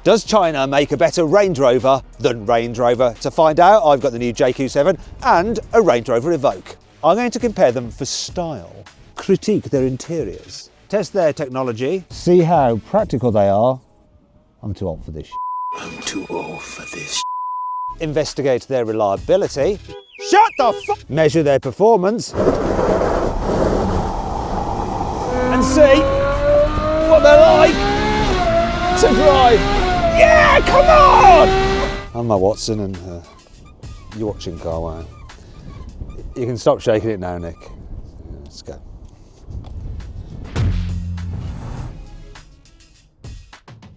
Does China make a better Range Rover than Range Rover? To find out, I've got the new JQ7 and a Range Rover Evoque. I'm going to compare them for style, critique their interiors, test their technology, see how practical they are. I'm too old for this. I'm too old for this. Investigate their reliability. Shut the fuck! Measure their performance. And see what they're like to drive. Yeah, come on! I'm my Watson and you're watching Carwow. You can stop shaking it now, Nick. Let's go.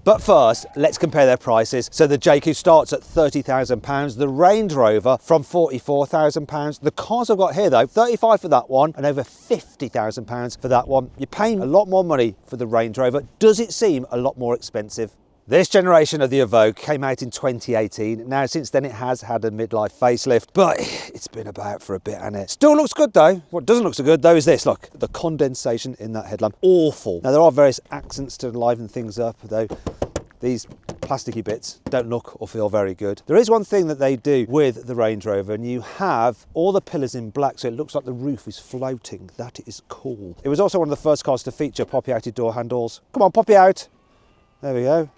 But first, let's compare their prices. So the JQ starts at £30,000, the Range Rover from £44,000. The cars I've got here though, £35,000 for that one and over £50,000 for that one. You're paying a lot more money for the Range Rover. Does it seem a lot more expensive? This generation of the Evoque came out in 2018. Now, since then it has had a midlife facelift, but it's been about for a bit, hasn't it? Still looks good though. What doesn't look so good though is this, look, the condensation in that headlamp, awful. Now there are various accents to liven things up though. These plasticky bits don't look or feel very good. There is one thing that they do with the Range Rover, and you have all the pillars in black, so it looks like the roof is floating. That is cool. It was also one of the first cars to feature poppy-outed door handles. Come on, poppy out. There we go.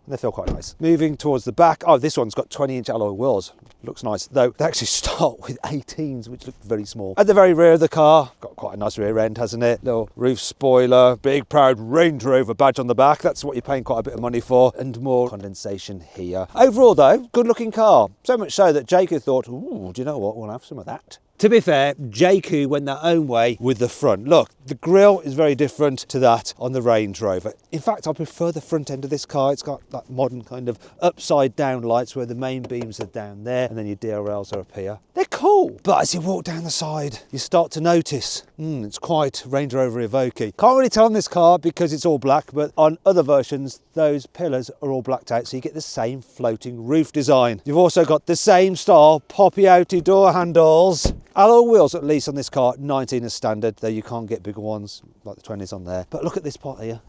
They feel quite nice. Moving towards the back. Oh, this one's got 20-inch alloy wheels. Looks nice, though they actually start with 18s, which look very small. At the very rear of the car, got quite a nice rear end, hasn't it? Little roof spoiler, big proud Range Rover badge on the back. That's what you're paying quite a bit of money for, and more condensation here. Overall, though, good-looking car. So much so that JQ thought, ooh, do you know what? We'll have some of that. To be fair, JQ went their own way with the front. Look, the grille is very different to that on the Range Rover. In fact, I prefer the front end of this car. It's got that modern kind of upside down lights where the main beams are down there and then your DRLs are up here. They're cool. But as you walk down the side, you start to notice, it's quite Range Rover Evoque. Can't really tell on this car because it's all black, but on other versions, those pillars are all blacked out, so you get the same floating roof design. You've also got the same style poppy-outy door handles. Alloy wheels, at least on this car, 19 as standard, though you can't get bigger ones like the 20s on there. But look at this part here.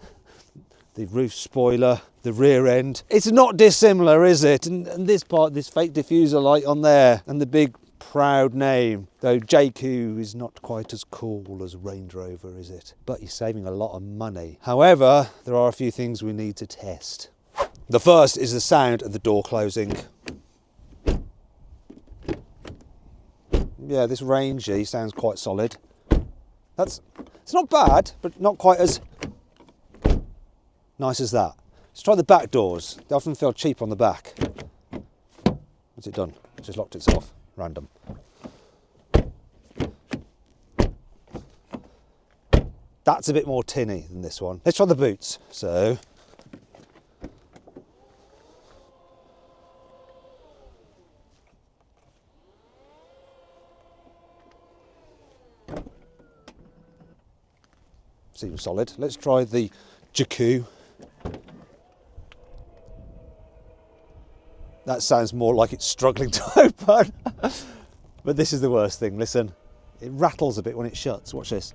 The roof spoiler, the rear end. It's not dissimilar, is it? And this part, this fake diffuser light on there, and the big proud name. Though JQ is not quite as cool as Range Rover, is it? But you're saving a lot of money. However, there are a few things we need to test. The first is the sound of the door closing. Yeah, this Rangy sounds quite solid. It's not bad, but not quite as nice as that. Let's try the back doors. They often feel cheap on the back. What's it done? It just locked itself. Random. That's a bit more tinny than this one. Let's try the boots. So, seems solid. Let's try the JQ. That sounds more like it's struggling to open. But this is the worst thing. Listen, it rattles a bit when it shuts. Watch this.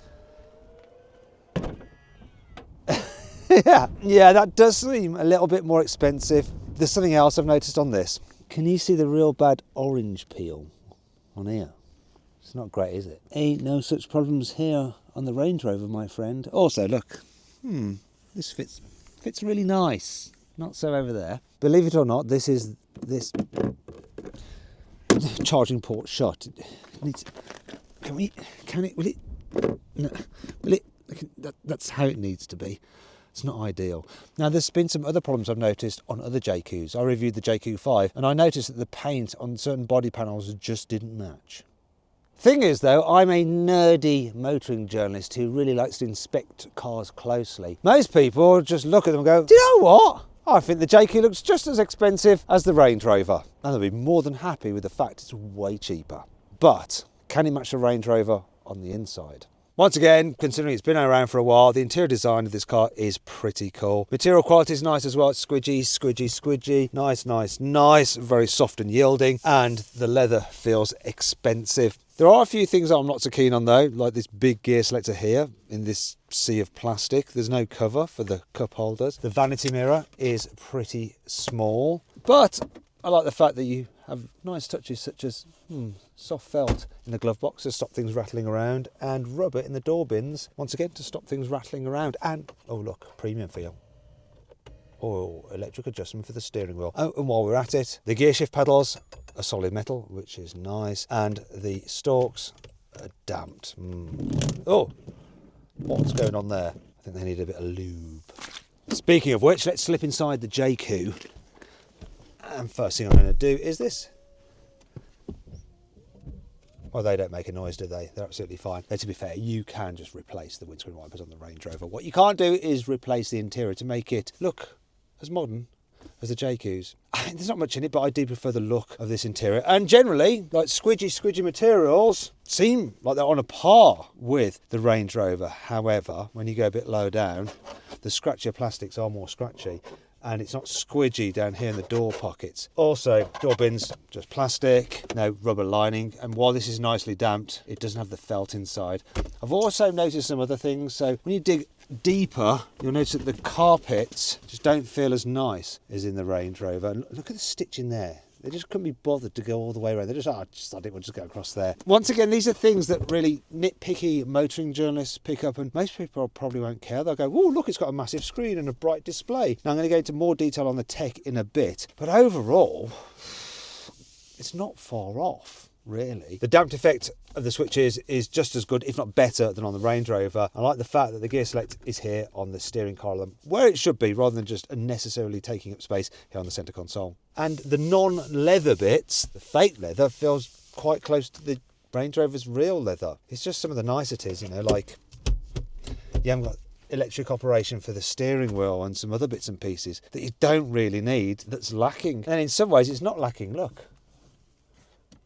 Yeah, that does seem a little bit more expensive. There's something else I've noticed on this. Can you see the real bad orange peel on here? It's not great, is it? Ain't no such problems here on the Range Rover, my friend. Also, look, this fits really nice. Not so over there. Believe it or not, this charging port shut. That's how it needs to be. It's not ideal. Now, there's been some other problems I've noticed on other JQs. I reviewed the JQ5 and I noticed that the paint on certain body panels just didn't match. Thing is though, I'm a nerdy motoring journalist who really likes to inspect cars closely. Most people just look at them and go, do you know what? I think the JQ looks just as expensive as the Range Rover. And they'll be more than happy with the fact it's way cheaper. But can it match the Range Rover on the inside? Once again, considering it's been around for a while, the interior design of this car is pretty cool. Material quality is nice as well. It's squidgy, squidgy, squidgy. Nice, nice, nice. Very soft and yielding. And the leather feels expensive. There are a few things that I'm not so keen on though, like this big gear selector here in this sea of plastic. There's no cover for the cup holders. The vanity mirror is pretty small, but I like the fact that you have nice touches such as soft felt in the glove box to stop things rattling around, and rubber in the door bins, once again, to stop things rattling around. And, oh look, premium feel. Oh, electric adjustment for the steering wheel. Oh, and while we're at it, the gear shift pedals are solid metal, which is nice, and the stalks are damped. Oh, what's going on there? I think they need a bit of lube. Speaking of which, let's slip inside the JQ. And first thing I'm going to do is this. Well, they don't make a noise, do they? They're absolutely fine. Though, to be fair, you can just replace the windscreen wipers on the Range Rover. What you can't do is replace the interior to make it look as modern as the JQs. There's not much in it, but I do prefer the look of this interior. And generally, like squidgy materials seem like they're on a par with the Range Rover. However, when you go a bit low down, the scratchier plastics are more scratchy. And it's not squidgy down here in the door pockets. Also, door bins, just plastic, no rubber lining. And while this is nicely damped, it doesn't have the felt inside. I've also noticed some other things. So when you dig deeper, you'll notice that the carpets just don't feel as nice as in the Range Rover. And look at the stitch in there. They just couldn't be bothered to go all the way around. They just, I think we'll just go across there. Once again, these are things that really nitpicky motoring journalists pick up, and most people probably won't care. They'll go, oh, look, it's got a massive screen and a bright display. Now, I'm going to go into more detail on the tech in a bit, but overall, it's not far off, really. The damped effect of the switches is just as good, if not better, than on the Range Rover. I like the fact that the gear select is here on the steering column, where it should be, rather than just unnecessarily taking up space here on the centre console. And the non-leather bits, the fake leather, feels quite close to the Range Rover's real leather. It's just some of the niceties, you know, like you haven't got electric operation for the steering wheel and some other bits and pieces that you don't really need, that's lacking. And in some ways, it's not lacking. Look,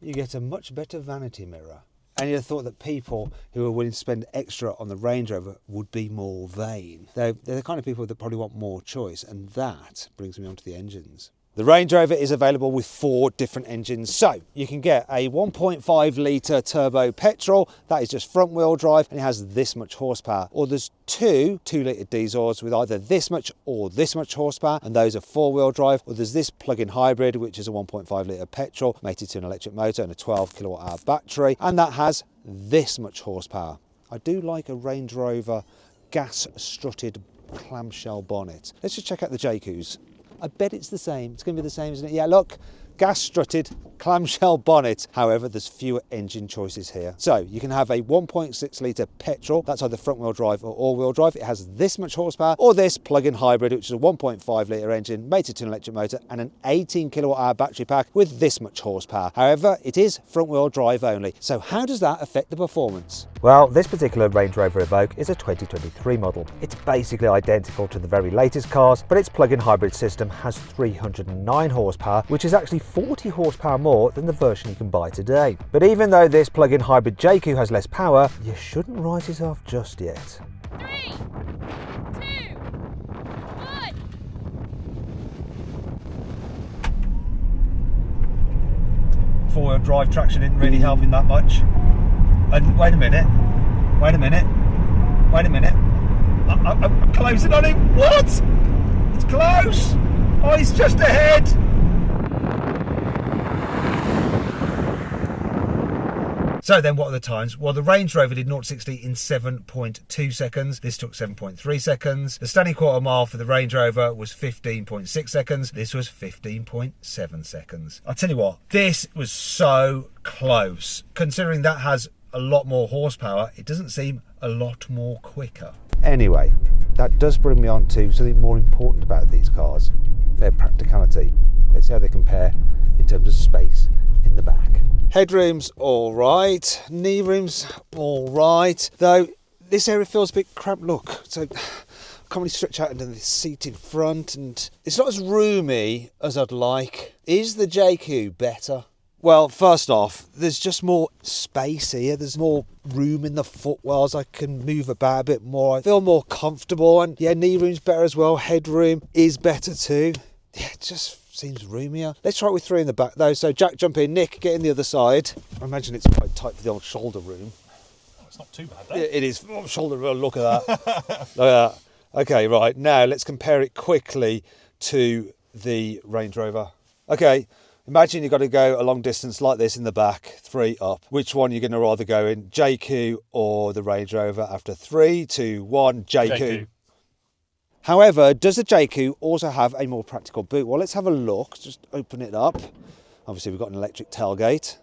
you get a much better vanity mirror. And you'd have thought that people who are willing to spend extra on the Range Rover would be more vain. They're the kind of people that probably want more choice, and that brings me on to the engines. The Range Rover is available with 4 different engines. So you can get a 1.5 litre turbo petrol, that is just front wheel drive, and it has this much horsepower. Or there's 2 2-litre diesels with either this much or this much horsepower, and those are 4-wheel drive. Or there's this plug-in hybrid, which is a 1.5 litre petrol mated to an electric motor and a 12 kilowatt hour battery, and that has this much horsepower. I do like a Range Rover gas strutted clamshell bonnet. Let's just check out the JQs. I bet it's the same. It's going to be the same, isn't it? Yeah, look, gas strutted clamshell bonnet. However, there's fewer engine choices here. So you can have a 1.6 litre petrol. That's either front wheel drive or all wheel drive. It has this much horsepower, or this plug-in hybrid, which is a 1.5 litre engine mated to an electric motor and an 18 kilowatt hour battery pack with this much horsepower. However, it is front wheel drive only. So how does that affect the performance? Well, this particular Range Rover Evoque is a 2023 model. It's basically identical to the very latest cars, but its plug-in hybrid system has 309 horsepower, which is actually 40 horsepower more than the version you can buy today. But even though this plug-in hybrid JQ has less power, you shouldn't write it off just yet. 3, 2, 1. Four-wheel drive traction isn't really helping that much. And wait a minute. I'm closing on him. What? It's close. Oh, he's just ahead. So then what are the times? Well, the Range Rover did 0-60 in 7.2 seconds. This took 7.3 seconds. The standing quarter mile for the Range Rover was 15.6 seconds. This was 15.7 seconds. I'll tell you what, this was so close. Considering that has a lot more horsepower, it doesn't seem a lot more quicker. Anyway, that does bring me on to something more important about these cars, their practicality. Let's see how they compare in terms of space in the back. Headroom's all right, knee room's all right, though this area feels a bit cramped. Look, so I can't really stretch out into the seat in front, and it's not as roomy as I'd like. Is the JQ better? Well, first off, there's just more space here. There's more room in the footwells. I can move about a bit more. I feel more comfortable, and yeah, knee room's better as well. Headroom is better too. Yeah, it just seems roomier. Let's try it with 3 in the back though. So Jack, jump in. Nick, get in the other side. I imagine it's quite tight for the old shoulder room. Oh, it's not too bad though. It is. Oh, shoulder room, look at that. Look at that. Okay, right. Now let's compare it quickly to the Range Rover. Okay, imagine you've got to go a long distance like this in the back, 3 up. Which one are you going to rather go in, JQ or the Range Rover? After 3, 2, 1, JQ. However, does the JQ also have a more practical boot? Well, let's have a look. Just open it up. Obviously, we've got an electric tailgate.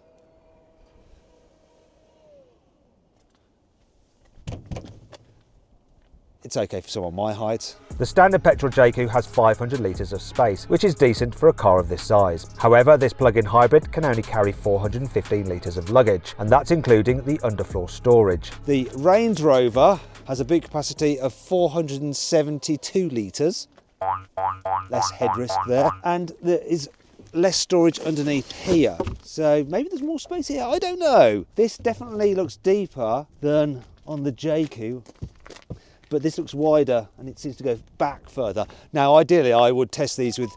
It's okay for someone my height. The standard petrol JQ has 500 litres of space, which is decent for a car of this size. However, this plug-in hybrid can only carry 415 litres of luggage, and that's including the underfloor storage. The Range Rover has a boot capacity of 472 litres, less head risk there, and there is less storage underneath here. So maybe there's more space here, I don't know. This definitely looks deeper than on the JQ, but this looks wider and it seems to go back further. Now ideally I would test these with,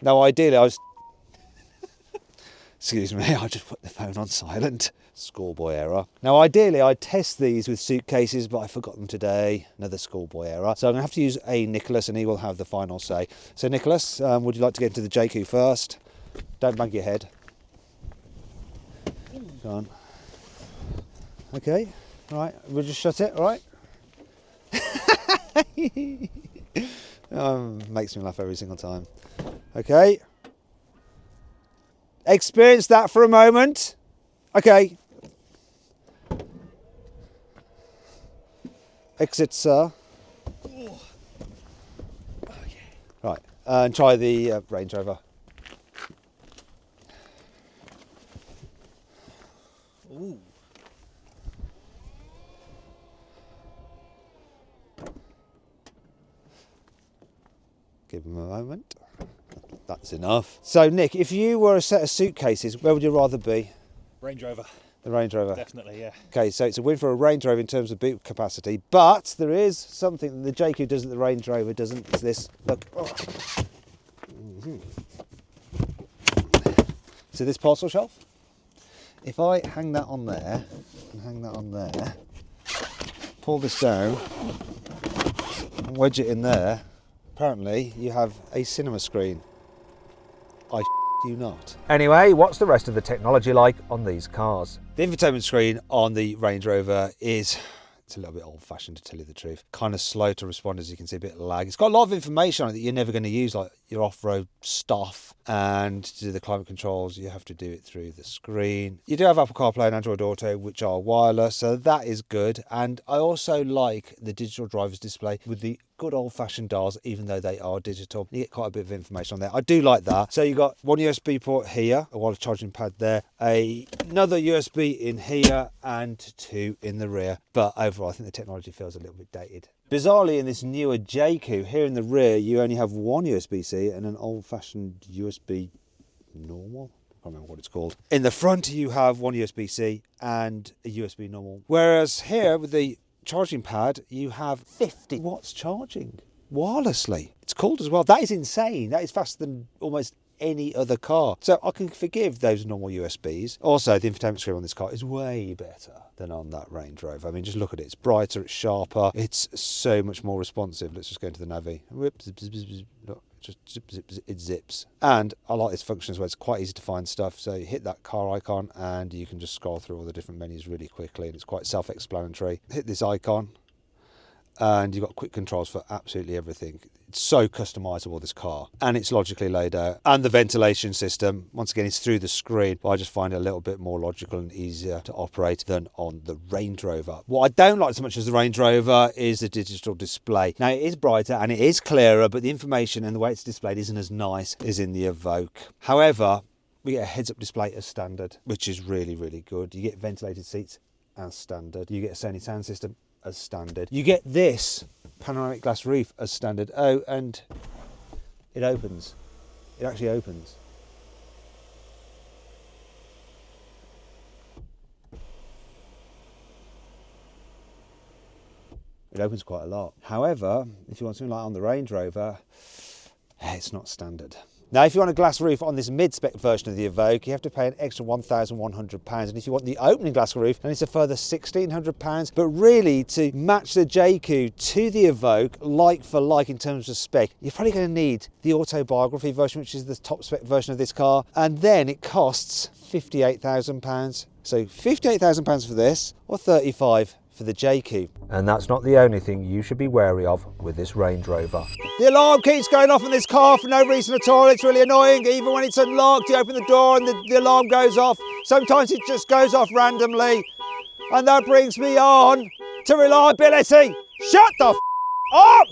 ideally I was, excuse me, I just put the phone on silent. Schoolboy error. Now ideally I'd test these with suitcases, but I forgot them today. Another schoolboy error. So I'm gonna have to use a Nicholas and he will have the final say. So Nicholas, would you like to get into the JQ first? Don't bang your head. Go on. Okay, all right, we'll just shut it, all right? Makes me laugh every single time. Okay. Experience that for a moment. Okay. Exit, sir. Oh. Okay. Right, and try the Range Rover. Ooh. Give him a moment. That's enough. So Nick, if you were a set of suitcases, where would you rather be? Range Rover. The Range Rover. Definitely, yeah. Okay, so it's a win for a Range Rover in terms of boot capacity, but there is something that the JQ doesn't, the Range Rover doesn't. It's this. Look. Oh. See this parcel shelf? If I hang that on there and hang that on there, pull this down and wedge it in there, apparently you have a cinema screen. I you not. Anyway, what's the rest of the technology like on these cars? The infotainment screen on the Range Rover it's a little bit old-fashioned, to tell you the truth. Kind of slow to respond, as you can see, a bit of lag. It's got a lot of information on it that you're never going to use, like your off-road stuff, and to do the climate controls, you have to do it through the screen. You do have Apple CarPlay and Android Auto, which are wireless, so that is good. And I also like the digital driver's display with the good old-fashioned dials, even though they are digital. You get quite a bit of information on there. I do like that. So you've got one USB port here, a wireless charging pad there, another USB in here, and 2 in the rear. But overall, I think the technology feels a little bit dated. Bizarrely, in this newer JQ, here in the rear, you only have one USB-C and an old-fashioned USB normal. I can't remember what it's called. In the front, you have one USB-C and a USB normal. Whereas here, with the charging pad, you have 50 watts charging wirelessly. It's cooled as well. That is insane. That is faster than almost any other car. So I can forgive those normal USBs. Also, the infotainment screen on this car is way better than on that Range Rover. I mean, just look at it. It's brighter, it's sharper, it's so much more responsive. Let's just go into the Navi. Whoop, zip, zip, zip, zip. Look, just zip, zip, zip, it zips. And I like this function as well. It's quite easy to find stuff. So you hit that car icon and you can just scroll through all the different menus really quickly, and it's quite self-explanatory. Hit this icon and you've got quick controls for absolutely everything. It's so customizable, this car, and it's logically laid out. And the ventilation system, once again, is through the screen, but I just find it a little bit more logical and easier to operate than on the Range Rover. What I don't like so much as the Range Rover is the digital display. Now, it is brighter and it is clearer, but the information and the way it's displayed isn't as nice as in the Evoque. However, we get a heads-up display as standard, which is really, really good. You get ventilated seats as standard. You get a Sony sound system as standard. You get this panoramic glass roof as standard. Oh, and it opens. It actually opens. It opens quite a lot. However, if you want something like on the Range Rover, It's not standard. Now, if you want a glass roof on this mid-spec version of the Evoque, you have to pay an extra £1,100. And if you want the opening glass roof, then it's a further £1,600. But really, to match the JQ to the Evoque, like for like in terms of spec, you're probably going to need the autobiography version, which is the top spec version of this car. And then it costs £58,000. So £58,000 for this, or £35,000 for the JQ. And that's not the only thing you should be wary of with this Range Rover. The alarm keeps going off in this car for no reason at all. It's really annoying. Even when it's unlocked, you open the door and the alarm goes off. Sometimes it just goes off randomly. And that brings me on to reliability. Shut the up!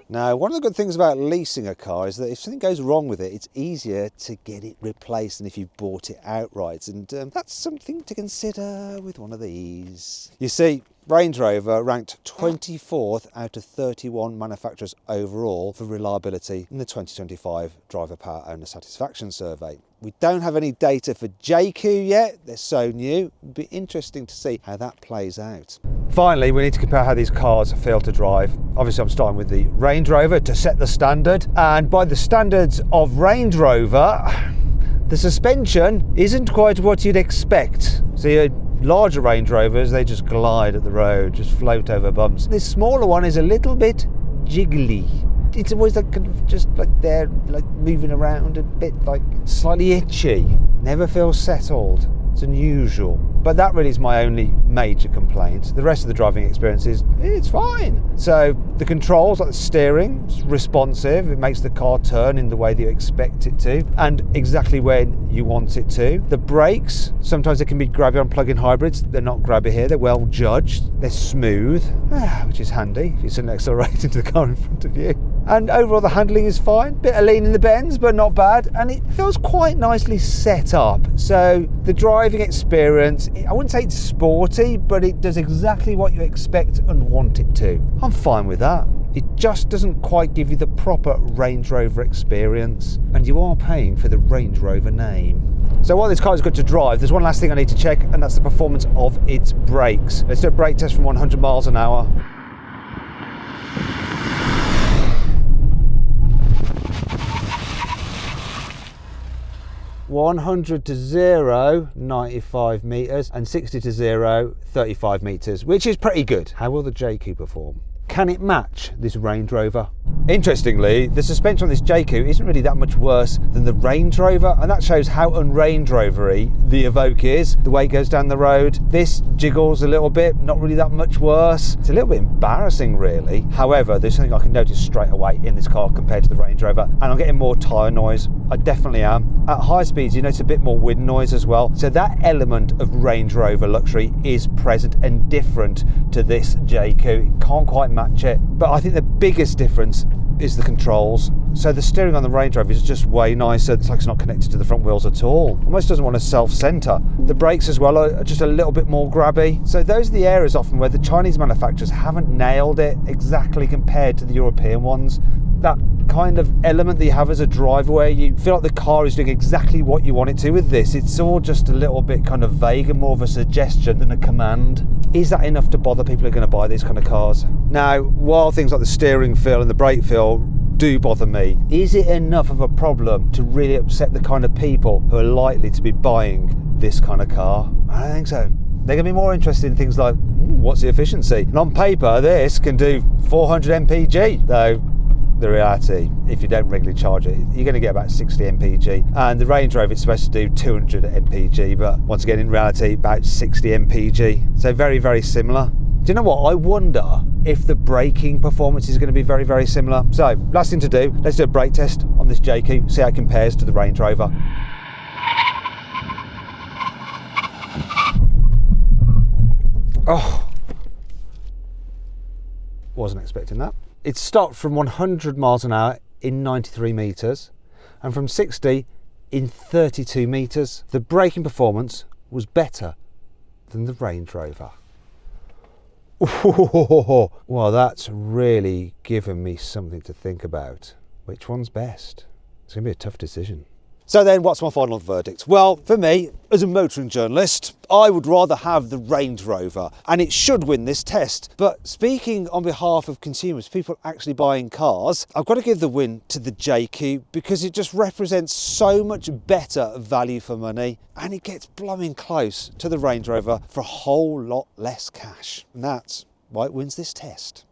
Now, one of the good things about leasing a car is that if something goes wrong with it, it's easier to get it replaced than if you bought it outright. And that's something to consider with one of these. You see, Range Rover ranked 24th out of 31 manufacturers overall for reliability in the 2025 Driver Power Owner Satisfaction Survey. We don't have any data for JQ yet, they're so new. It'll be interesting to see how that plays out. Finally, we need to compare how these cars feel to drive. Obviously, I'm starting with the Range Rover to set the standard, and by the standards of Range Rover, the suspension isn't quite what you'd expect. So your larger Range Rovers, they just glide at the road, just float over bumps. This smaller one is a little bit jiggly. It's always like kind of just like there, like moving around a bit, like slightly itchy. Never feels settled. It's unusual. But that really is my only major complaint. The rest of the driving experience is, it's fine. So the controls, like the steering, is responsive. It makes the car turn in the way that you expect it to, and exactly when you want it to. The brakes, sometimes they can be grabby on plug-in hybrids. They're not grabby here. They're well judged. They're smooth, which is handy if you suddenly accelerate into the car in front of you. And overall the handling is fine. Bit of lean in the bends, but not bad. And it feels quite nicely set up. So the driving experience, I wouldn't say it's sporty, but it does exactly what you expect and want it to. I'm fine with that. It just doesn't quite give you the proper Range Rover experience, and you are paying for the Range Rover name. So while this car is good to drive, there's one last thing I need to check, and that's the performance of its brakes. Let's do a brake test from 100 miles an hour. 100 to 0, 95 metres, and 60 to 0, 35 metres, which is pretty good. How will the JQ perform? Can it match this Range Rover? Interestingly, the suspension on this JQ isn't really that much worse than the Range Rover, and that shows how un-Range Rover-y the Evoque is. The way it goes down the road, this jiggles a little bit, not really that much worse. It's a little bit embarrassing, really. However, there's something I can notice straight away in this car compared to the Range Rover, and I'm getting more tyre noise. I definitely am. At high speeds, you notice a bit more wind noise as well. So that element of Range Rover luxury is present and different to this JQ. It can't quite match it. But I think the biggest difference is the controls. So the steering on the Range Rover is just way nicer. It's like it's not connected to the front wheels at all. Almost doesn't want to self-center. The brakes as well are just a little bit more grabby. So those are the areas often where the Chinese manufacturers haven't nailed it exactly compared to the European ones. That kind of element that you have as a driver where you feel like the car is doing exactly what you want it to. With this, it's all just a little bit kind of vague and more of a suggestion than a command. Is that enough to bother people who are going to buy these kind of cars? Now, while things like the steering feel and the brake feel do bother me, is it enough of a problem to really upset the kind of people who are likely to be buying this kind of car? I don't think so. They're going to be more interested in things like, what's the efficiency? And on paper, this can do 400 mpg, though the reality, if you don't regularly charge it, you're going to get about 60 mpg. And the Range Rover is supposed to do 200 mpg, but once again, in reality, about 60 mpg. So very, very similar. Do you know what? I wonder if the braking performance is going to be very, very similar. So, last thing to do, let's do a brake test on this JQ, see how it compares to the Range Rover. Oh, wasn't expecting that. It stopped from 100 miles an hour in 93 metres and from 60 in 32 metres. The braking performance was better than the Range Rover. Ooh, well, that's really given me something to think about. Which one's best? It's going to be a tough decision. So then what's my final verdict? Well, for me, as a motoring journalist, I would rather have the Range Rover, and it should win this test. But speaking on behalf of consumers, people actually buying cars, I've got to give the win to the JQ because it just represents so much better value for money, and it gets blooming close to the Range Rover for a whole lot less cash. And that's why it wins this test.